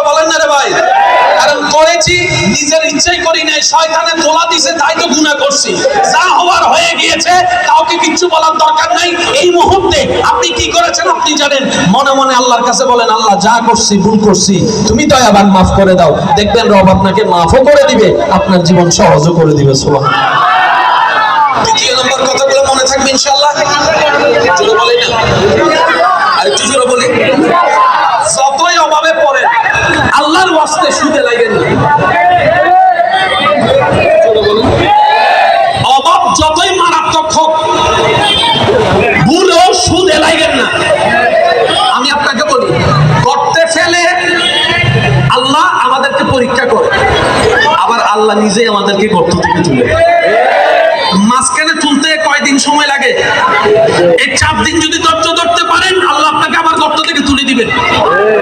বলেন না রে ভাই, কারণ করেছি নিজের ইচ্ছাই করি নাই, শয়তানে তোলা দিছে তাই তো গুনাহ করছি। যা হওয়ার হয়ে গিয়েছে, কাউকে কিচ্ছু বলার দরকার নাই। এই মুহূর্তে আপনি কি করেছেন আপনি জানেন। মনে মনে আল্লাহর কাছে বলেন, আল্লাহ যা করছি ভুল করছি, তুমি দয়াবান মাফ করে দাও। দেখবেন রব আপনাকে মাফও করে দিবে, আপনার জীবন সহজও করে দিবে। সুবহানাল্লাহ। দ্বিতীয় নম্বর কথাগুলো মনে থাকবে ইনশাআল্লাহ। জোরে বলেন না, আরেকটু জোরে বলি। যতই অভাবে পড়েন, আল্লাহর ওয়াস্তে সুদে লাগেন না। অভাব যতই মারাত্মক হোক, ভুলেও সুদে লাগেন না। আমি আপনাকে বলি, করতে ফেলে আল্লাহ আমাদেরকে পরীক্ষা করে, আবার আল্লাহ নিজেই আমাদেরকে গর্ত থেকে তুলে। মাঝখানে তুলতে কয়দিন সময় লাগে? এই 4 দিন যদি ধৈর্য ধরতে পারেন, আল্লাহ আপনাকে আবার গর্ত থেকে তুলে দিবেন।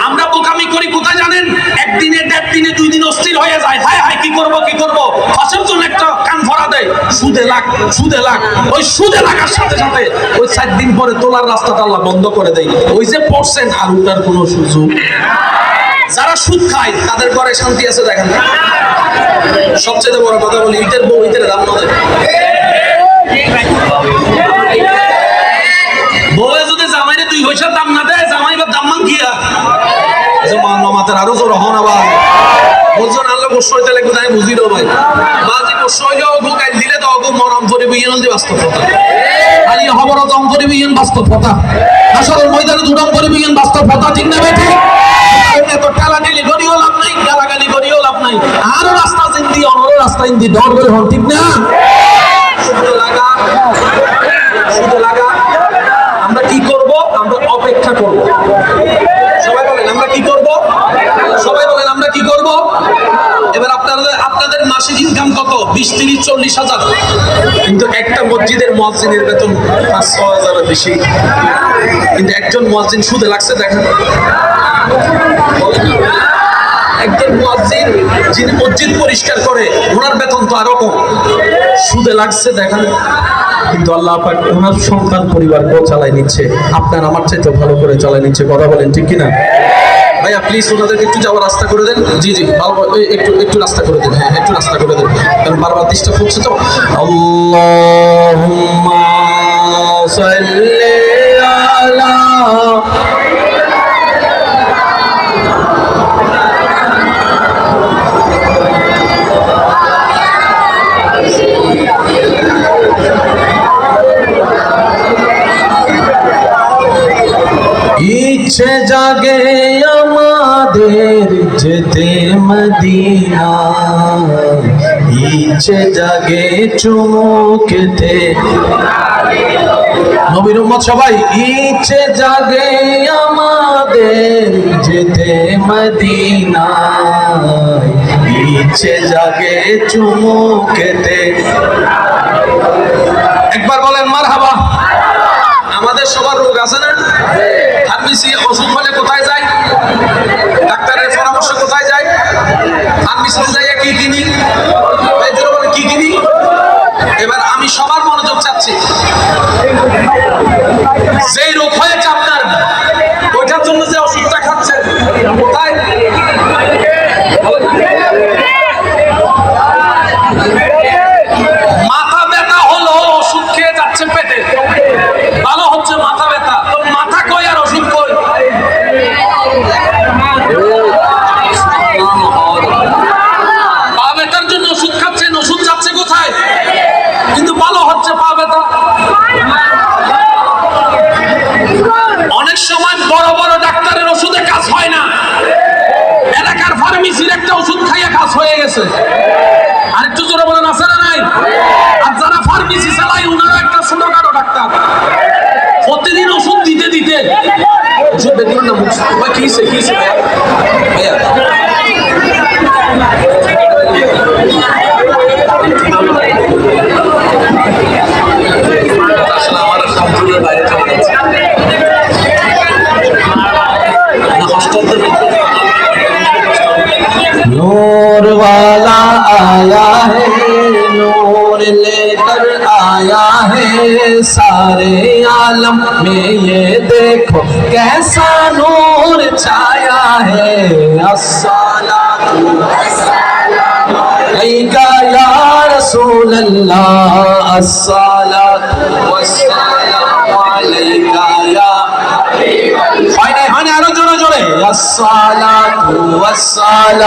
আমরা বোকামি করি কোথায় জানেন? একদিনে, 1.5 দিনে, 2 দিন অস্থির হয়ে যায়। হায় হায় কি করব কি করব, ফাঁসের জন্য একটা কান ভরা দেয়, সুদে লাগ সুদে লাগ। ওই সুদে লাগার সাথে সাথে ওই 4 দিন পরে তোলার রাস্তাটা আল্লাহ বন্ধ করে দেয়। ওই যে পড়ছেন, আর ওটার কোনো সুযোগ। যারা সুদ খায় তাদের ঘরে শান্তি আছে দেখেন না। সবচেয়ে বড় কথা বলি, ইটের বউ ইটের দাম না দেয়। বউয়ে যদি জামাইরে 2 পয়সার দাম না দেয়, জামাই বা দাম মান গিয়া মাতের আরো জোর হন। আবার বলছেন আল্লাহ গোস্ব হইতে লাগবে, তাই বুঝি লো ভাই। মাঝে গোস্ব হইলে অগু গাইল দিলে তো অগু মরম করে বিয়েন দি বাস্তব কথা। খালি খবর দম করে বিয়েন বাস্তব কথা। আসলে ময়দানে দুদম করে বিয়েন বাস্তব কথা, ঠিক না ভাই? ঠিক। এত টালাটালি করিও লাভ নাই, গালাগালি করিও লাভ নাই। আরো রাস্তা চিন্তি, অনর রাস্তা চিন্তি, ডর করে হন, ঠিক না? সুদে লাগা, সুদে লাগা। আমরা কি করব? আমরা অপেক্ষা করব। সবাই বলেন আমরা কি করব? সবাই বলেন আমরা কি করব? এবার আপনাদের মাসিক ইনকাম কত? 20, 30, 40 হাজার। কিন্তু একটা মসজিদের মুয়াজ্জিনের বেতন 5-6 হাজারের বেশি। কিন্তু একজন মুয়াজ্জিন সুদে লাগছে দেখেন। একজন মুয়াজ্জিন যিনি মসজিদ পরিষ্কার করে, ওনার বেতন তো আরো কম। সুদে লাগছে দেখেন। কিন্তু আল্লাহ পাক ওনার সন্তান পরিবারকেও চালাই নিচ্ছে, আপনার আমার চাইতে ভালো করে চালাই নিচ্ছে। কথা বলেন ঠিক কিনা? ভাইয়া প্লিজ ওনাদেরকে একটু যাওয়ার রাস্তা করে দেন। জি জি, একটু রাস্তা করে দেন। হ্যাঁ, একটু রাস্তা করে দেন, কারণ বারবার ডিস্টার্ব হচ্ছে তো। আল্লাহুম্মা সাল্লি আলা ইচ্ছে জাগে আমাদের যেতে মদিনা, ইচ্ছে জাগে চুমুকেতে। নবীর উম্মত সবাই, ইচ্ছে জাগে আমাদের যেতে মদিনা, ইচ্ছে জাগে চুমুকেতে। একবার বলেন মারহাবা। আমাদের সবার রোগ আছে না? ফার্মেসি ওষুধ হলে কোথায় যায়? ডাক্তারের পরামর্শ কোথায় যায়? ফার্মেসিতে যাইয়া কি কিনি? কি কিনি? এবার আমি সবার মনোযোগ চাচ্ছি। যেই রোগ হয়েছে আপনার, ওইটার জন্য যে ওষুধটা খাচ্ছেন কোথায়? মাথা ব্যথা হলো, ওষুধ খেয়ে যাচ্ছে পেটে, ভালো হচ্ছে মাথা ব্যথা। তো মাথা কই আর ওষুধ কই? পা ব্যথার জন্য ওষুধ খাচ্ছেন, ওষুধ যাচ্ছে কোথায়? কিন্তু ভালো হচ্ছে পা ব্যথা। অনেক সময় বড় বড় ডাক্তারের ওষুধে কাজ হয় না, এলাকার ফার্মেসির একটা ওষুধ খাইয়ে কাজ হয়ে গেছে। আরেকটু জোরে বলেন আছে না নাই? আর যারা ফার্মেসি চালায় ওনারা একটা ছোটখাটো ডাক্তার, প্রতিদিন ওষুধ দিতে দিতে ওষুধ দেখলেন না মুখ কিসে কিসে ভাইয়া আসলে আমার কন্ট্রোলের বাইরে চলে যাচ্ছে। नूर वाला आया है, नूर लेकर आया है, सारे आलम में ये देखो कैसा नूर है अस्सलातु अलैका या रसूल अल्लाह अस्सलातु वस्सलामु अलैका या হয় নাই আরো জোরে জোরে अस्सलातु वस्सलाम